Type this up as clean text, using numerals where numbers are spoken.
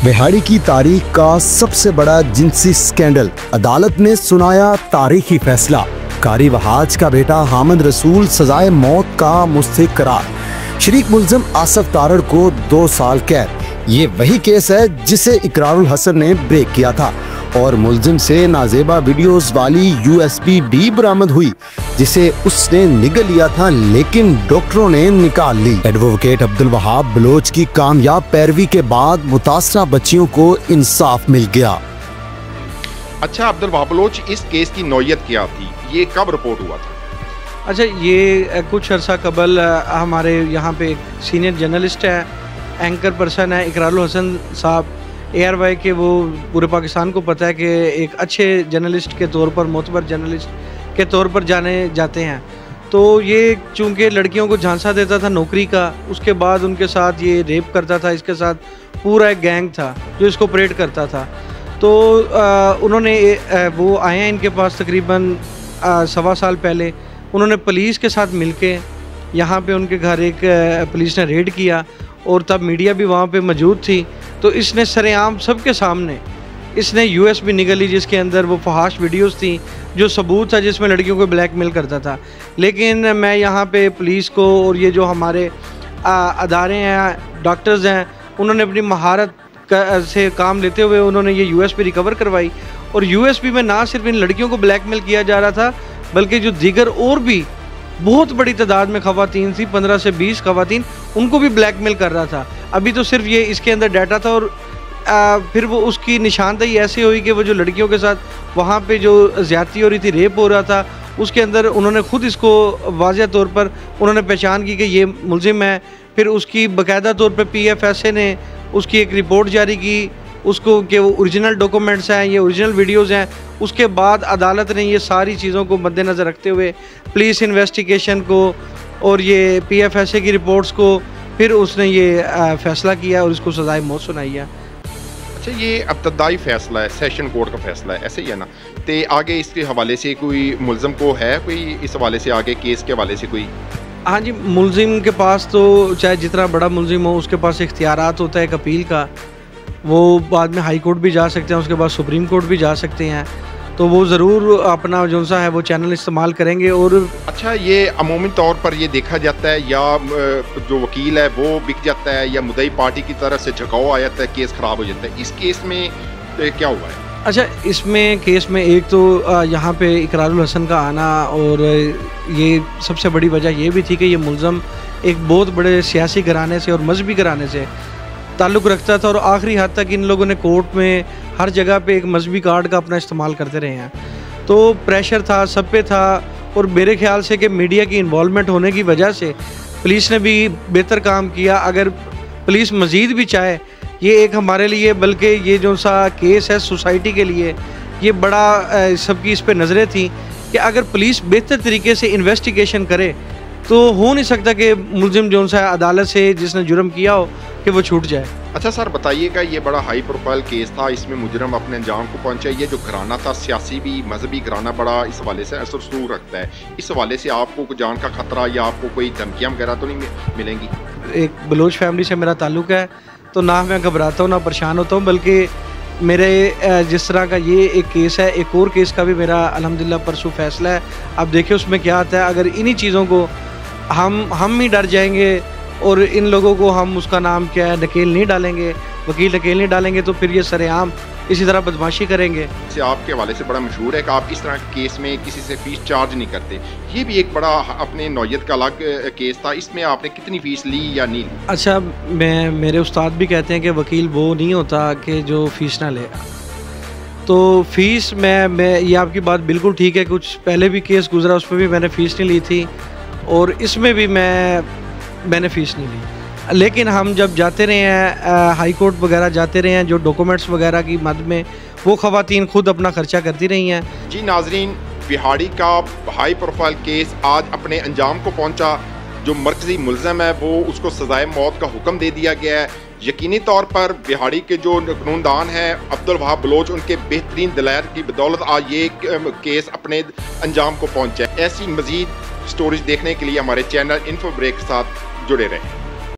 बिहाड़ी की तारीख का सबसे बड़ा जिनसी स्कैंडल, अदालत ने सुनाया तारीखी फैसला। कारी वहाज का बेटा हामिद रसूल सजाए मौत का मुस्तहिक करार। शरीक मुल्जिम आसफ तारड़ को 2 साल कैद। ये वही केस है जिसे इकरारुल हसन ने ब्रेक किया था और मुल्जिम से नाजेबा वीडियोस वाली USB भी बरामद हुई जिसे उसने निगल लिया था, लेकिन डॉक्टरों ने निकाल ली। एडवोकेट अब्दुल वहाब बलोच की कामयाब पैरवी के बाद मुतासरा बच्चियों को इंसाफ मिल गया। अच्छा अब्दुल वहाब बलोच, इस केस की नौयत क्या थी? ये कब रिपोर्ट हुआ था? अच्छा, ये कुछ अर्सा कबल हमारे यहाँ पे एक सीनियर जर्नलिस्ट है, एंकर पर्सन है इकरारुल हसन साहब ARY के, वो पूरे पाकिस्तान को पता है कि एक अच्छे जर्नलिस्ट के तौर पर, मोतबर जर्नलिस्ट के तौर पर जाने जाते हैं। तो ये चूँकि लड़कियों को झांसा देता था नौकरी का, उसके बाद उनके साथ ये रेप करता था, इसके साथ पूरा एक गैंग था जो इसको ऑपरेट करता था। तो उन्होंने वो आए हैं इनके पास तकरीबन 1.25 साल पहले। उन्होंने पुलिस के साथ मिलके यहाँ पे उनके घर एक पुलिस ने रेड किया और तब मीडिया भी वहाँ पे मौजूद थी। तो इसने सरेआम सबके सामने इसने USB निकल ली जिसके अंदर वो फहाश वीडियोस थी, जो सबूत था जिसमें लड़कियों को ब्लैकमेल करता था। लेकिन मैं यहाँ पे पुलिस को और ये जो हमारे अदारे हैं, डॉक्टर्स हैं, उन्होंने अपनी महारत से काम लेते हुए उन्होंने ये USB रिकवर करवाई। और USB में ना सिर्फ इन लड़कियों को ब्लैकमेल किया जा रहा था, बल्कि जो दीगर और भी बहुत बड़ी तादाद में ख़वातीन थी, 15 से 20 ख़वातीन, उनको भी ब्लैकमेल कर रहा था। अभी तो सिर्फ ये इसके अंदर डाटा था और फिर वो उसकी निशानदेही ऐसे हुई कि वो जो लड़कियों के साथ वहाँ पे जो ज़्यादती हो रही थी, रेप हो रहा था, उसके अंदर उन्होंने ख़ुद इसको वाज़ेह तौर पर उन्होंने पहचान की कि ये मुल्ज़िम है। फिर उसकी बाकायदा तौर पर PFSA ने उसकी एक रिपोर्ट जारी की उसको कि वो ओरिजिनल डॉक्यूमेंट्स हैं, ये ओरिजिनल वीडियोज़ हैं। उसके बाद अदालत ने ये सारी चीज़ों को मद्देनज़र रखते हुए पुलिस इन्वेस्टिगेशन को और ये PFSA की रिपोर्ट्स को फिर उसने ये फ़ैसला किया और इसको सज़ाए मौत सुनाई है। अच्छा, ये इब्तदाई फ़ैसला है, सेशन कोर्ट का फ़ैसला है, ऐसे ही है ना? तो आगे इसके हवाले से कोई मुल्ज़िम को है कोई इस हवाले से आगे केस के हवाले से कोई? हाँ जी, मुल्ज़िम के पास तो चाहे जितना बड़ा मुल्ज़िम हो उसके पास इख्तियारात होता है एक अपील का। वो बाद में हाई कोर्ट भी जा सकते हैं, उसके बाद सुप्रीम कोर्ट भी जा सकते हैं। तो वो ज़रूर अपना जो सा है वो चैनल इस्तेमाल करेंगे। और अच्छा, ये अमूमी तौर पर ये देखा जाता है या जो वकील है वो बिक जाता है या मुद्दई पार्टी की तरफ से झुकाव आ जाता है, केस ख़राब हो जाता है? इस केस में क्या हुआ है? अच्छा, इसमें केस में एक तो यहाँ पे इकरारुल हसन का आना और ये सबसे बड़ी वजह ये भी थी कि ये मुल्ज़म एक बहुत बड़े सियासी घराने से और मजहबी घराने से ताल्लुक़ रखता था और आखिरी हद तक इन लोगों ने कोर्ट में हर जगह पे एक मजहबी कार्ड का अपना इस्तेमाल करते रहे हैं। तो प्रेशर था, सब पे था। और मेरे ख्याल से कि मीडिया की इन्वॉल्वमेंट होने की वजह से पुलिस ने भी बेहतर काम किया। अगर पुलिस मज़ीद भी चाहे, ये एक हमारे लिए, बल्कि ये जो सा केस है सोसाइटी के लिए, ये बड़ा सबकी इस पर नज़रें थी कि अगर पुलिस बेहतर तरीके से इन्वेस्टिगेशन करे तो हो नहीं सकता कि मुल्ज़िम जो सा अदालत से जिसने जुर्म किया हो कि वो छूट जाए। अच्छा सर, बताइएगा, ये बड़ा हाई प्रोफाइल केस था, इसमें मुजरम अपने अंजाम को पहुंचा। ये जो घराना था सियासी भी मजहबी घराना, बड़ा इस हवाले से असर सूर रखता है। इस हवाले से आपको कोई जान का खतरा या आपको कोई धमकियाँ वगैरह तो नहीं मिलेंगी? एक बलोच फैमिली से मेरा ताल्लुक़ है, तो ना मैं घबराता हूँ ना परेशान होता हूँ, बल्कि मेरे जिस तरह का ये एक केस है, एक और केस का भी मेरा अल्हम्दुलिल्लाह परसों फ़ैसला है। अब देखिए उसमें क्या आता है। अगर इन्हीं चीज़ों को हम ही डर जाएंगे और इन लोगों को हम उसका नाम क्या है नकेल नहीं डालेंगे, वकील नकेल नहीं डालेंगे, तो फिर ये सरेआम इसी तरह बदमाशी करेंगे। से आपके हवाले से बड़ा मशहूर है कि आप इस तरह के केस में किसी से फ़ीस चार्ज नहीं करते। ये भी एक बड़ा अपने नौयत का अलग केस था। इसमें आपने कितनी फ़ीस ली या नहीं ली? अच्छा, मेरे उस्ताद भी कहते हैं कि वकील वो नहीं होता कि जो फ़ीस ना ले। तो फ़ीस मैं ये आपकी बात बिल्कुल ठीक है। कुछ पहले भी केस गुजरा, उस पर भी मैंने फ़ीस नहीं ली थी और इसमें भी मैंने फ़ीस नहीं ली। लेकिन हम जब जाते रहे हैं हाई कोर्ट वगैरह जाते रहे हैं, जो डॉक्यूमेंट्स वगैरह की मद में वो ख़वातीन खुद अपना ख़र्चा करती रही हैं। जी नाजरीन, बिहाड़ी का हाई प्रोफाइल केस आज अपने अंजाम को पहुंचा। जो मरकज़ी मुल्ज़िम है वो उसको सज़ाए मौत का हुक्म दे दिया गया है। यकीनी तौर पर बिहाड़ी के जो कानूनदान हैं अब्दुल वहाब बलोच, उनके बेहतरीन दलाइल की बदौलत आज ये केस अपने अंजाम को पहुंचा है। ऐसी मज़ीद स्टोरीज देखने के लिए हमारे चैनल इन्फो ब्रेक के साथ जुड़े रहें।